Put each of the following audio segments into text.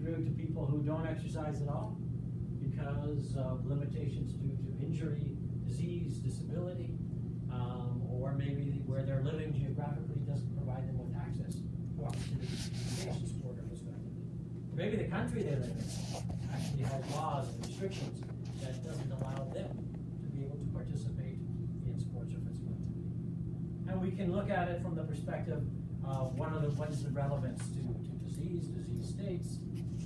through to people who don't exercise at all because of limitations due to injury, disease, disability, or maybe where they're living geographically doesn't provide them with access to opportunities to engage in sport or physical activity. Or maybe the country they live in actually has laws and restrictions that doesn't allow them to be able to participate in sports or physical activity. And we can look at it from the perspective of what is the relevance to disease states.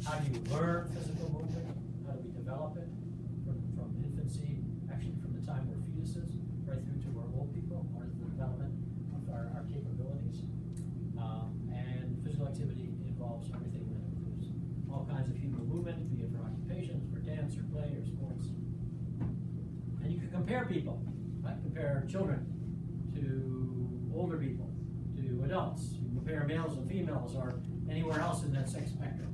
How do you learn physical movement? How do we develop it from infancy, actually from the time we're fetuses, right through to our old people, or the development of our capabilities. And physical activity involves everything that includes all kinds of human movement, be it for occupations, for dance, or play, or sports. And you can compare people, right? Compare children to older people, to adults. You can compare males and females, or anywhere else in that sex spectrum.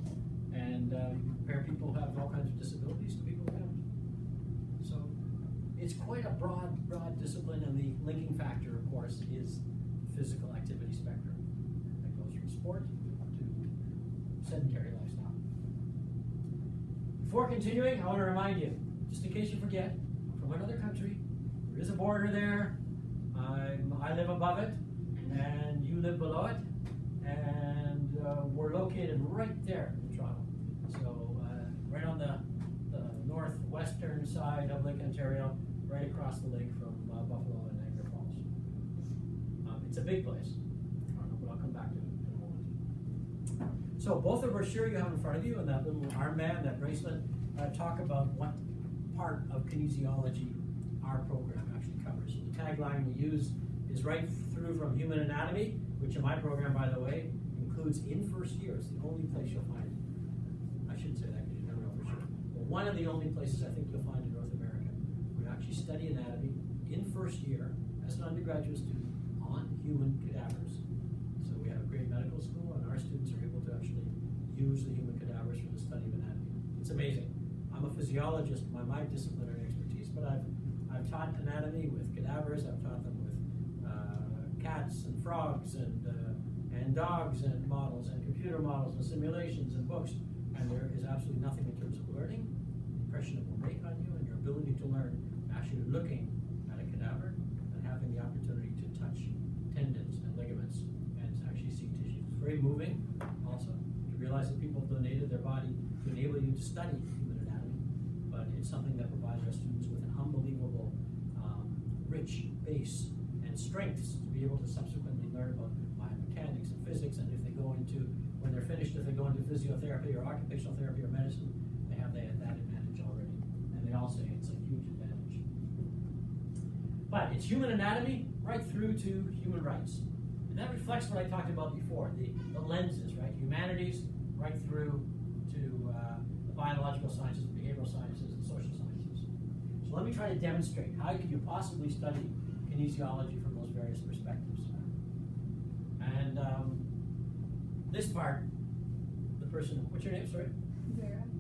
And you can compare people who have all kinds of disabilities to people who don't. So it's quite a broad discipline, and the linking factor, of course, is the physical activity spectrum. That goes from sport to sedentary lifestyle. Before continuing, I want to remind you, just in case you forget, from another country, there is a border there. I live above it, and you live below it, and we're located right there in Toronto. So right on the northwestern side of Lake Ontario, right across the lake from Buffalo and Niagara Falls. It's a big place, but I'll come back to it in a moment. So both the brochure you have in front of you and that little armband, that bracelet, talk about what part of kinesiology our program actually covers. So the tagline we use is right through from human anatomy, which in my program, by the way, includes in first year. It's the only place you'll find it. I shouldn't say that because you never know for sure. But one of the only places I think you'll find in North America where you actually study anatomy in first year as an undergraduate student on human cadavers. So we have a great medical school, and our students are able to actually use the human cadavers for the study of anatomy. It's amazing. I'm a physiologist by my disciplinary expertise, but I've taught anatomy with cadavers. I've taught them with cats and frogs and dogs and models and computer models and simulations and books. And there is absolutely nothing in terms of learning, the impression it will make on you, and your ability to learn actually looking at a cadaver and having the opportunity to touch tendons and ligaments and to actually see tissues. It's very moving also to realize that people have donated their body to enable you to study human anatomy, but it's something that provides our students with an unbelievable rich base and strengths to be able to subsequently learn about biomechanics and physics, and if they go into, when they're finished, if they go into physiotherapy or occupational therapy or medicine, they have that advantage already, and they all say it's a huge advantage. But it's human anatomy right through to human rights, and that reflects what I talked about before, the lenses, right? Humanities right through to the biological sciences, behavioral sciences, and social sciences. So let me try to demonstrate how could you possibly study kinesiology from those various perspectives. And this part, the person, what's your name, sorry?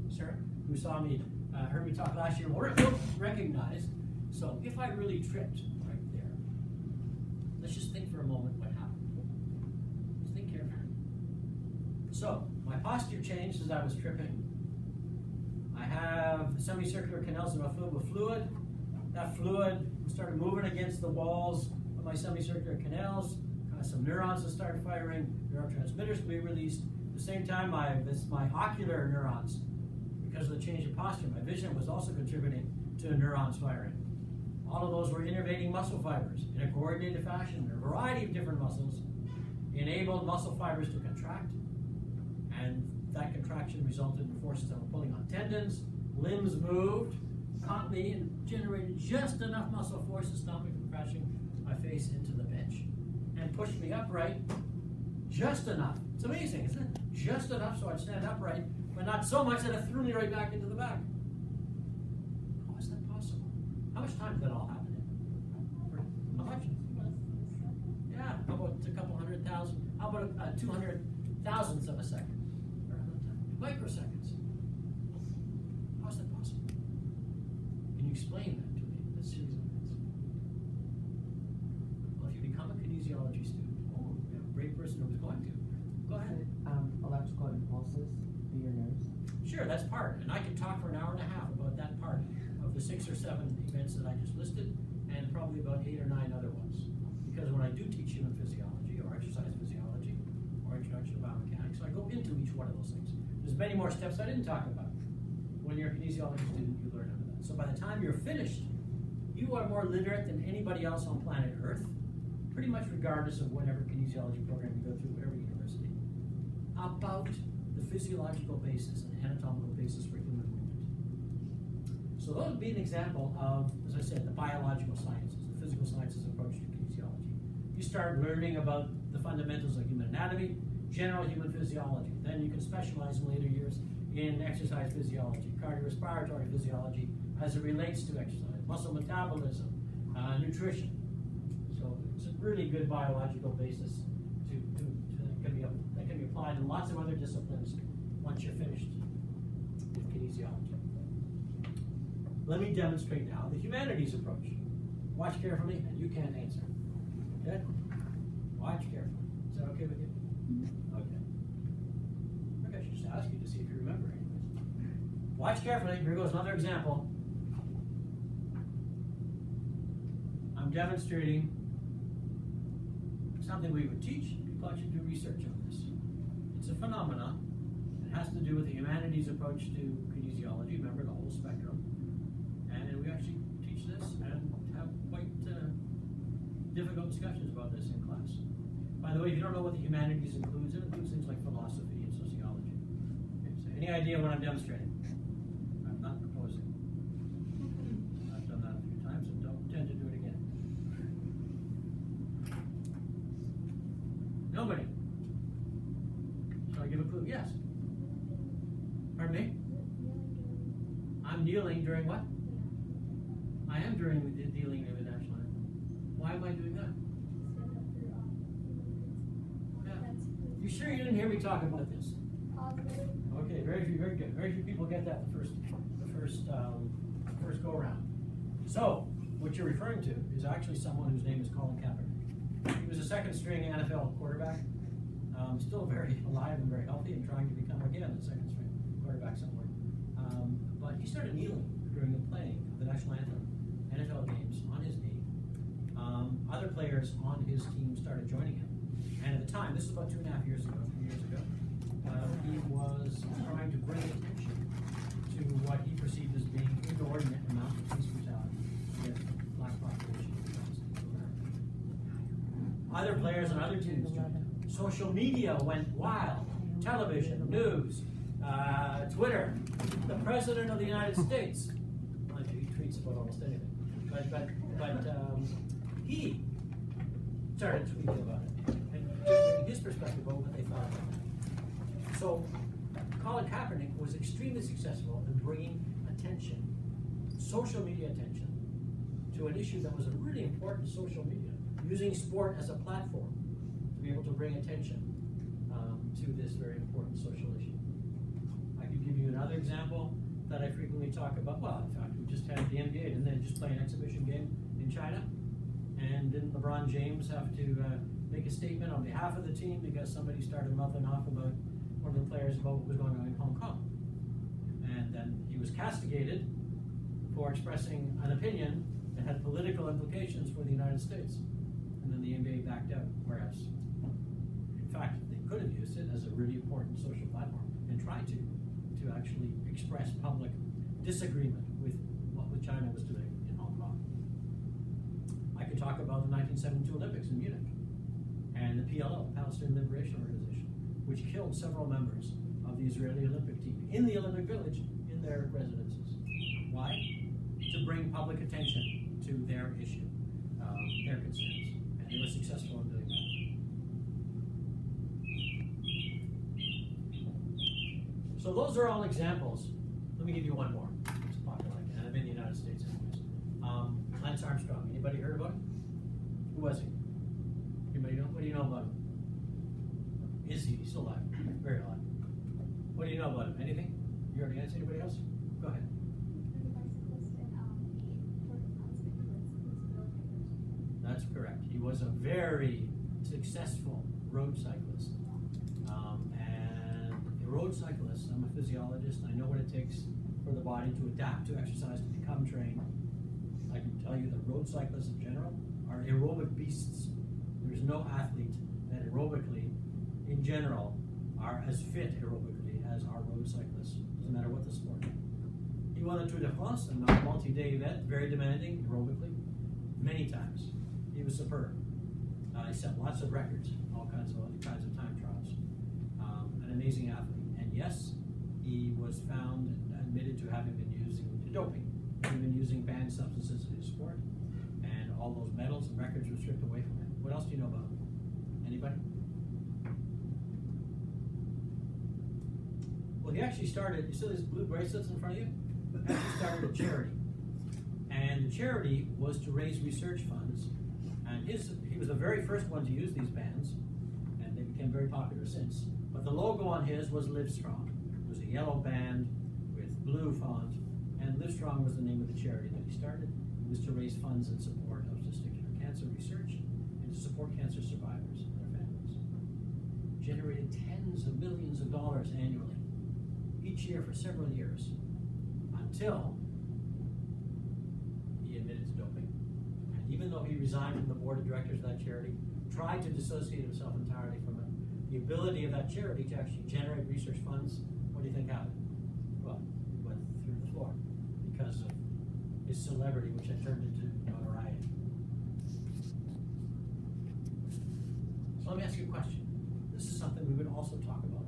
Sarah, who saw me, heard me talk last year, won't recognize. So if I really tripped right there, let's just think for a moment what happened. Just think carefully. So my posture changed as I was tripping. I have semicircular canals that are filled with fluid. That fluid started moving against the walls of my semicircular canals. Some neurons will start firing, neurotransmitters will be released. At the same time, my ocular neurons, because of the change in posture, my vision was also contributing to neurons firing. All of those were innervating muscle fibers in a coordinated fashion. A variety of different muscles enabled muscle fibers to contract, and that contraction resulted in forces that were pulling on tendons. Limbs moved, caught me, and generated just enough muscle force to stop me from crashing my face into the bench, and pushed me upright just enough. It's amazing, isn't it? Just enough so I'd stand upright, but not so much that it threw me right back into the back. How is that possible? How much time did that all happen in? How much? Yeah, how about a couple 100,000? How about 200 thousandths of a second? Or microseconds. How is that possible? Can you explain that to me? That's series of events. Well, if you become a kinesiology student, we have a great person who was going to. Go ahead. Electrical How impulses be your nerves? Sure, that's part. And I could talk for an hour and a half about that part of the 6 or 7 events that I just listed, and probably about 8 or 9 other ones. Because when I do teach human physiology or exercise physiology or introduction to biomechanics, I go into each one of those things. There's many more steps I didn't talk about. When you're a kinesiology student, you learn about that. So by the time you're finished, you are more literate than anybody else on planet Earth, pretty much regardless of whatever kinesiology program you go through, whatever university, about the physiological basis and anatomical basis for human movement. So that would be an example of, as I said, the biological sciences, the physical sciences approach to kinesiology. You start learning about the fundamentals of human anatomy, general human physiology. Then you can specialize in later years in exercise physiology, cardiorespiratory physiology as it relates to exercise, muscle metabolism, nutrition. So it's a really good biological basis that can be applied in lots of other disciplines once you're finished with kinesiology. Let me demonstrate now the humanities approach. Watch carefully, and you can't answer. Okay? Watch carefully. Is that okay with you? Okay. I should just ask you to see if you remember anyways. Watch carefully. Here goes another example. I'm demonstrating something we would teach. People actually do research on this. It's a phenomenon. It has to do with the humanities approach to kinesiology. Remember the whole spectrum. And we actually teach this and have quite difficult discussions about this in class. By the way, if you don't know what the humanities includes, it includes things like philosophy and sociology. Okay, so any idea what I'm demonstrating? I'm not proposing. I've done that a few times and don't intend to do it again. Nobody? Shall I give a clue? Yes. Pardon me? I'm kneeling during what? I am dealing with the national anthem. Why am I doing that? Yeah. You sure you didn't hear me talk about this? Okay, very good. Very few people get that the first go around. So, what you're referring to is actually someone whose name is Colin Kaepernick. He was a second-string NFL quarterback, still very alive and very healthy, and trying to become again a second-string quarterback somewhere. But he started kneeling during the playing of the national anthem, NFL games, on his knee. Other players on his team started joining him. And at the time, this is about 2.5 years ago, 3 years ago, he was trying to bring attention to what he perceived as being inordinate amounts of police brutality against the black population of the United States of America. Other players on other teams joined him. Social media went wild. Television, news, Twitter, the President of the United States. He tweets about almost anything. But he started tweeting about it and giving his perspective on what they thought about it. So Colin Kaepernick was extremely successful in bringing attention, social media attention, to an issue that was a really important social media, using sport as a platform to be able to bring attention to this very important social issue. I could give you another example that I frequently talk about. Well, in fact, we just had the NBA, didn't they just play an exhibition game in China? And didn't LeBron James have to make a statement on behalf of the team because somebody started mouthing off about one of the players about what was going on in Hong Kong? And then he was castigated for expressing an opinion that had political implications for the United States. And then the NBA backed out, whereas, in fact, they could have used it as a really important social platform and tried to actually express public disagreement with what China was doing in Hong Kong. I could talk about the 1972 Olympics in Munich and the PLO, Palestinian Liberation Organization, which killed several members of the Israeli Olympic team in the Olympic Village in their residences. Why? To bring public attention to their issue, their concerns, and they were successful in doing that. So those are all examples. Let me give you one more. It's popular, and I'm in the United States anyways. Lance Armstrong. Anybody heard about him? Who was he? Anybody know? What do you know about him? Is he? He's still alive. Very alive. What do you know about him? Anything? You already answered. Anybody else? Go ahead. That's correct. He was a very successful road cyclist. And road cyclists, I'm a physiologist, I know what it takes for the body to adapt to exercise, to become trained. I can tell you that road cyclists in general are aerobic beasts. There's no athlete that aerobically, in general, are as fit aerobically as our road cyclists. Doesn't matter what the sport. He won the Tour de France, a multi-day event, very demanding aerobically, many times. He was superb. He set lots of records, all kinds of time trials. An amazing athlete. And yes, he was found and admitted to having been using doping. He'd been using banned substances in his sport, and all those medals and records were stripped away from him. What else do you know about him? Anybody? Well, he actually started, you see these blue bracelets in front of you? He actually started a charity. And the charity was to raise research funds. And he was the very first one to use these bands, and they became very popular since. But the logo on his was Livestrong. It was a yellow band with blue font, and Livestrong was the name of the charity that he started. It was to raise funds in support of testicular cancer research and to support cancer survivors and their families. Generated tens of millions of dollars annually, each year for several years, until he admitted to doping. And even though he resigned from the board of directors of that charity, tried to dissociate himself entirely from it, the ability of that charity to actually generate research funds, what do you think happened? Well, it went through the floor because of his celebrity, which had turned into notoriety. So let me ask you a question. This is something we would also talk about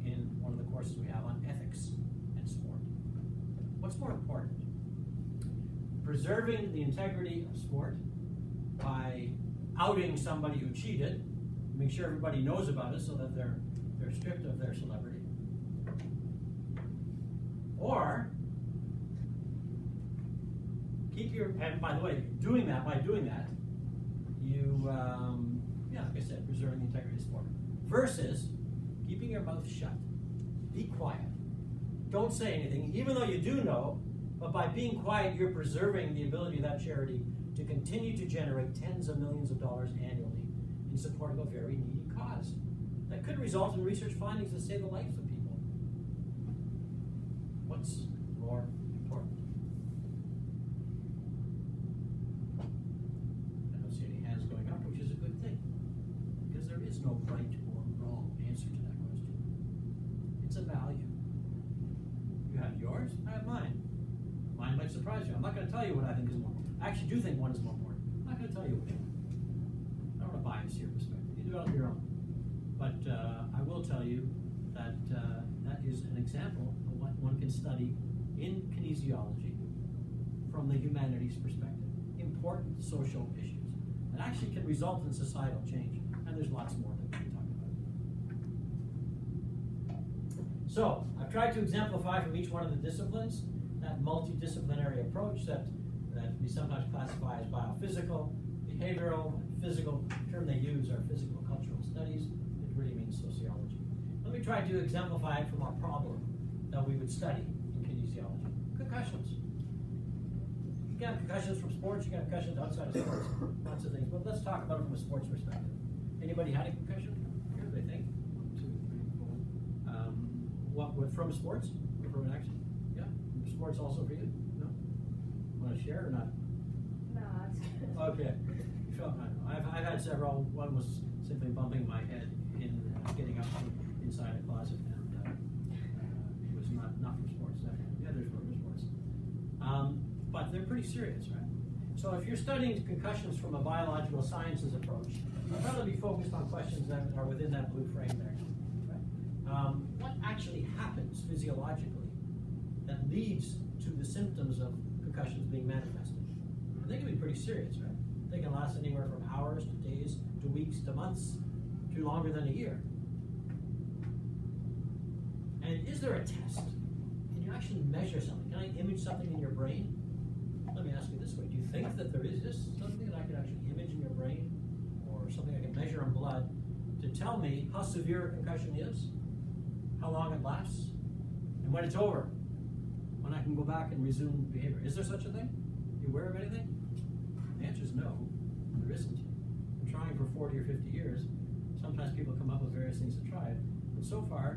in one of the courses we have on ethics and sport. What's more important? Preserving the integrity of sport by outing somebody who cheated, make sure everybody knows about it so that they're stripped of their celebrity, or keep your, and by the way, by doing that, you, like I said, preserving the integrity of sport, versus keeping your mouth shut. Be quiet. Don't say anything, even though you do know, but by being quiet, you're preserving the ability of that charity to continue to generate tens of millions of dollars annually in support of a very needy cause that could result in research findings that save the lives of people. What's more important? I don't see any hands going up, which is a good thing, because there is no right or wrong answer to that question. It's a value. You have yours, I have mine. Mine might surprise you. I'm not going to tell you what I think is more important. I actually do think one is more important. I'm not going to tell you which one. I don't want to bias your perspective. You develop your own. But I will tell you that that is an example of what one can study in kinesiology from the humanities perspective. Important social issues that actually can result in societal change. And there's lots more that we can talk about. So, I've tried to exemplify from each one of the disciplines that multidisciplinary approach that we sometimes classify as biophysical, behavioral, and physical. The term they use are physical cultural studies. It really means sociology. Let me try to exemplify it from our problem that we would study in kinesiology. Concussions. You can have concussions from sports, you can have concussions outside of sports, lots of things. But let's talk about it from a sports perspective. Anybody had a concussion? Here, they think. 1, 2, 3, 4. What from sports? Or from an accident? Yeah? Sports also for you? No? Want to share or not? No, it's good. Okay. I've had several. One was simply bumping my head in getting up from inside a closet, and it was not from sports. The others were from sports. But they're pretty serious, right? So if you're studying concussions from a biological sciences approach, you'll probably be focused on questions that are within that blue frame there. Right? What actually happens physiologically that leads to the symptoms of concussions being manifested? And they can be pretty serious, right? They can last anywhere from hours to days to weeks to months to longer than a year. And is there a test? Can you actually measure something? Can I image something in your brain? Let me ask you this way. Do you think that there is something that I can actually image in your brain, or something I can measure in blood to tell me how severe a concussion is, how long it lasts, and when it's over, when I can go back and resume behavior? Is there such a thing? Are you aware of anything? The answer is no, there isn't. I'm trying for 40 or 50 years. Sometimes people come up with various things to try it, but so far,